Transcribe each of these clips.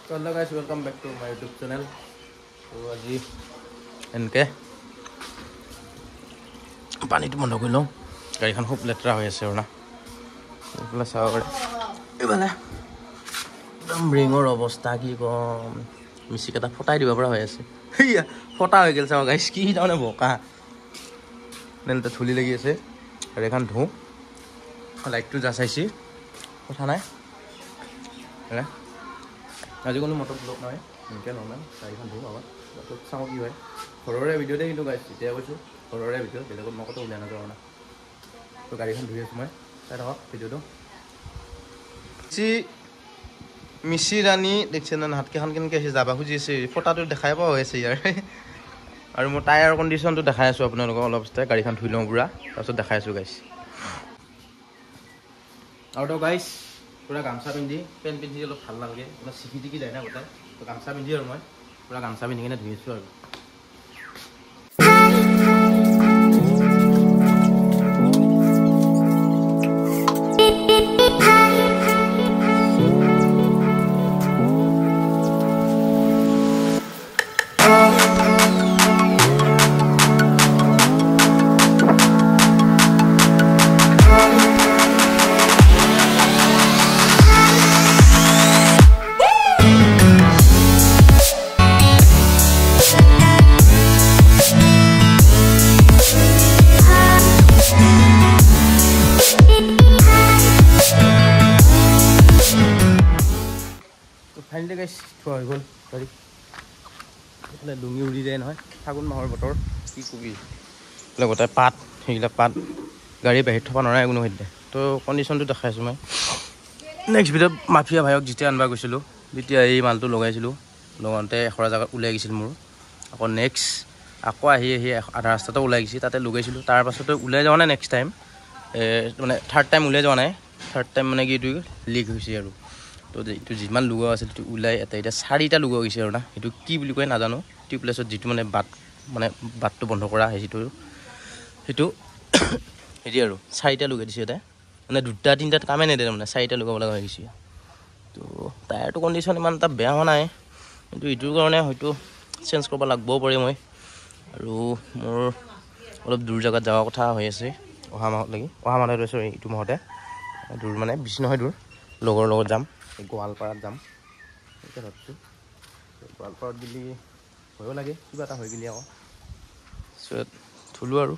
So hello guys, welcome back to my YouTube channel. So আজি এনেকে পানীটো বন্ধ কৰি লওঁ গাড়ীখন খুব লেতেৰা হৈ আছে আৰু না এইফালে চাব পাৰে এইফালে একদম ৰিঙৰ অৱস্থা কি কম মিচিক এটা ফটাই দিব পৰা হৈ আছে সেয়া ফটা হৈ গ'ল চাব গাইছ কি তাৰমানে বোকা নেলটা ধূলি লাগি আছে গাড়ীখন ধুওঁ লাইটটো জাচাইছি কথা নাই আজি কোনো মটৰ ব্লগ নহয় এনেকৈ নৰ্মেল গাড়ীখন ধুওঁ আগত তাৰপিছত চাওঁ কি হয় ঘৰৰে ভিডিঅ'তে কিন্তু গাইছ এতিয়া কৈছোঁ ঘৰৰে ভিডিঅ' বেলেগত মই ক'তো উলিয়াই নাযাওঁ না তো গাড়ীখন ধুই আছোঁ মই চাই থাকক ভিডিঅ'টো মিচি ৰাণী দেখিছে না হাতকেইখন কেনেকৈ আছে যাবা খুজি আছে ফটাটো দেখাই পোৱা হৈ আছে ইয়াৰ আৰু মোৰ টায়াৰ কণ্ডিশ্যনটো দেখাই আছোঁ আপোনালোকক অলপ চাই গাড়ীখন ধুই লওঁ পুৰা তাৰপিছত দেখাই আছোঁ গাইছ আৰু তো গাইছ পুৰা গামছা পিন্ধি পেণ্ট পিন্ধি অলপ ভাল নালাগে অলপ চিকি টিকি যায় না গোটাই তো গামছা পিন্ধি আৰু মই পুৰা গামছা পিন্ধি কিনে ধুই আছোঁ আৰু ফাইনেলি গাইছ থোৱা হৈ গ'ল গাড়ী এইফালে লুঙি উৰি যায় নহয় ফাগুন মাহৰ বতৰ কি কবি এইফালে গোটাই পাত সেইবিলাক পাত গাড়ী বাহিৰত থ'ব নোৱাৰে কোনো সৈতে তো কণ্ডিশ্যনটো দেখাইছোঁ মই নেক্সট ভিডিঅ'ত মাফিয়া ভাইক যেতিয়া আনিব গৈছিলোঁ তেতিয়া এই মালটো লগাইছিলোঁ লগাওঁতে এশৰা জেগাত ওলাই গৈছিল মোৰ আকৌ নেক্সট আকৌ আহি আধা ৰাস্তাটো ওলাই গৈছে তাতে লগাইছিলোঁ তাৰপাছতে ওলাই যোৱা নাই নেক্সট টাইম মানে থাৰ্ড টাইম ওলাই যোৱা নাই থাৰ্ড টাইম মানে কি এইটো লিক হৈছে আৰু তো এইটো যিমান লগোৱা আছিল সেইটো ওলাই এতিয়া 4টা লগোৱা গৈছে আৰু না সেইটো কি বুলি কয় নাজানো টিউবলেছত যিটো মানে বাটটো বন্ধ কৰা সেইটো হেৰি আৰু 4টা লগাই দিছে এতিয়া মানে 2টা 3টাত কামেই নেদে মানে 4টা লগাব লগা হৈ গৈছে তো টায়াৰটো কণ্ডিশ্যন ইমান এটা বেয়া হোৱা নাই কিন্তু এইটোৰ কাৰণে হয়তো চেঞ্জ কৰিব লাগিবও পাৰে মই আৰু মোৰ অলপ দূৰ জেগাত যোৱাৰ কথা হৈ আছে অহা মাহত লৈছোঁ এইটো মাহতে দূৰ মানে বেছি নহয় দূৰ লগৰ লগত যাম গোৱালপাৰাত যাম এতিয়া ভাবিছোঁ গোৱালপাৰাত গ'লে ভয়ো লাগে কিবা এটা হৈ গ'লে আকৌ তাৰপিছত ধুলোঁ আৰু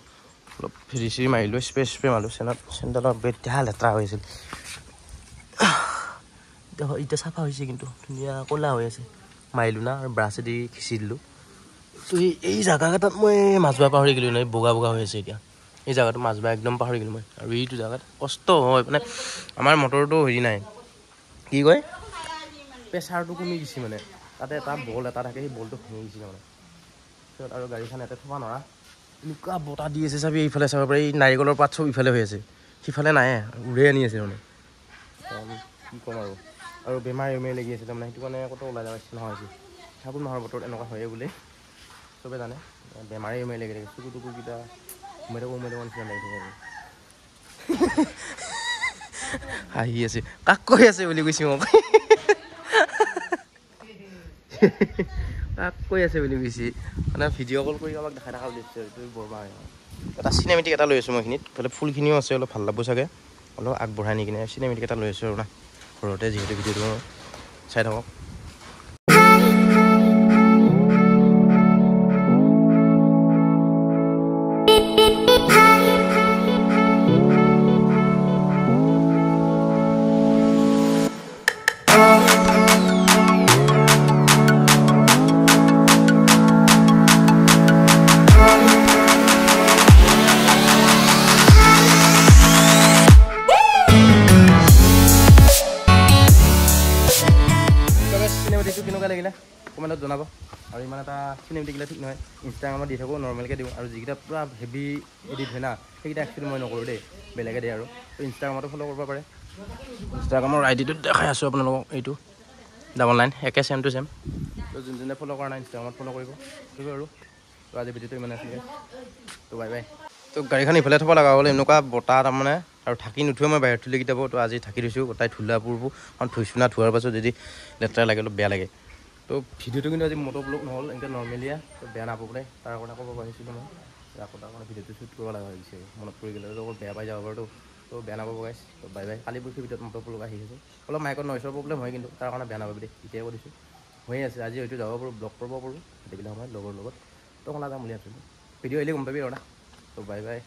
অলপ ফিৰি চিৰি মাৰিলোঁ স্প্ৰে মাৰিলোঁ চেণ্ডেলৰ বেয়া লেতেৰা হৈ আছিল এতিয়া চাফা হৈছে কিন্তু ধুনীয়া ক'লা হৈ আছে মাৰিলোঁ না আৰু ব্ৰাছেদি খিচি দিলোঁ তো এই জেগাকেইটাত মই মাছবা পাহৰি গ'লোঁ নহয় বগা হৈ আছে এতিয়া এই জেগাটো মাছবা একদম পাহৰি গ'লোঁ মই আৰু এইটো জেগাত কষ্ট হয় মানে আমাৰ মটৰটো হেৰি নাই কি কয় প্ৰেছাৰটো কমি গৈছে মানে তাতে এটা বল এটা থাকে সেই বলটো ভাঙি গৈছে মানে তাৰপিছত আৰু গাড়ীখন ইয়াতে থ'ব নোৱাৰা এনেকুৱা বতাহ দি আছে চাবি এইফালে চাব পাৰি এই নাৰিকলৰ পাত চব ইফালে হৈ আছে সিফালে নাই উৰাই আনি আছে মানে কি ক'ম আৰু বেমাৰ লাগি আছে তাৰমানে সেইটো কাৰণে ক'তো ওলাই যাব ইচ্ছা নহয় ফাগুন মাহৰ বতৰত এনেকুৱা হয়ে বোলে চবে জানে বেমাৰে লাগি থাকে চকু টকুৰকেইটা সোমাই থাকোঁ নিচিনা লাগি থাকে হাঁহি আছে কাক কৈ আছে বুলি কৈছে মোক কাক কৈ আছে বুলি কৈছে মানে ভিডিঅ' কল কৰি আমাক দেখাই থকা বুলি দিছে এইটো বৰমা হয় এটা চিনেমেটিক এটা লৈ আছোঁ মই এইখিনিত এইফালে ফুলখিনিও আছে অলপ ভাল লাগব চাগে অলপ আগবঢ়াই নি কিনে চিনেমেটিক এটা লৈ আছোঁ আৰু না ঘৰতে যিহেতু ভিডিঅ'টো চাই থাকক কেনেকুৱা লাগিলে কমেণ্টত জনাব আৰু ইমান এটা চিনেমেটিক ঠিক নহয় ইনষ্টাগ্ৰামত দি থাকোঁ নৰ্মেলকৈ দিওঁ আৰু যিকেইটা পূৰা হেভি এডিট হয় না সেইকেইটা একচুৱেলি মই নকৰোঁ দেই বেলেগে দিয়ে আৰু ইনষ্টাগ্ৰামতো ফ'ল' কৰিব পাৰে ইনষ্টাগ্ৰামৰ আইডিটো দেখাই আছোঁ আপোনালোকক এইটো 99 একে চেম টু চেম তো যোনে ফ'ল' কৰা নাই ইনষ্টাগ্ৰামত ফ'ল' কৰিব আৰু তো আজি ভিডিঅ'টো ইমানে আছিলে তো বাই বাই তো গাড়ীখন ইফালে থ'ব লগা হ'ল এনেকুৱা বতাহ তাৰমানে আৰু ঢাকি নুথোৱে মই বাহিৰত থ'লে কেতিয়াবা তো আজি ঢাকি থৈছোঁ গোটাই ধূলা পূৰ্ব কাৰণ থৈছোঁ না থোৱাৰ পাছত যদি লেতেৰা লাগে অলপ বেয়া লাগে তো ভিডিঅ'টো কিন্তু আজি মটৰ ব্লগ নহ'ল এনেকৈ নৰ্মেলিয়া তো বেয়া নাপাবলৈ তাৰ কাৰণে ক'ব পাৰিছিলোঁ মই আকৌ তাৰ কাৰণে ভিডিঅ'টো শ্বুট কৰিব লগা হৈছে মনত পৰি গ'লে তো বেয়া পাই যাব পাৰোঁ তো বেয়া নাপাব গাইছ তো বাই বাই কালি পৰহি ভিতৰত মটৰ ব্লগ আহি আছে অলপ মাইকত নইচৰ প্ৰব্লেম হয় কিন্তু তাৰ কাৰণে বেয়া নাপাবি দেই এতিয়াই কৈ দিছোঁ হৈয়ে আছে আজি হয়তো যাব পাৰোঁ ব্লগ কৰিব পাৰোঁ সেইবিলাক সময়ত লগৰ লগত তো কলা যাম বুলি ভাবিছিলোঁ ভিডিঅ' আহিলে গম পাবি আৰু না তো বাই বাই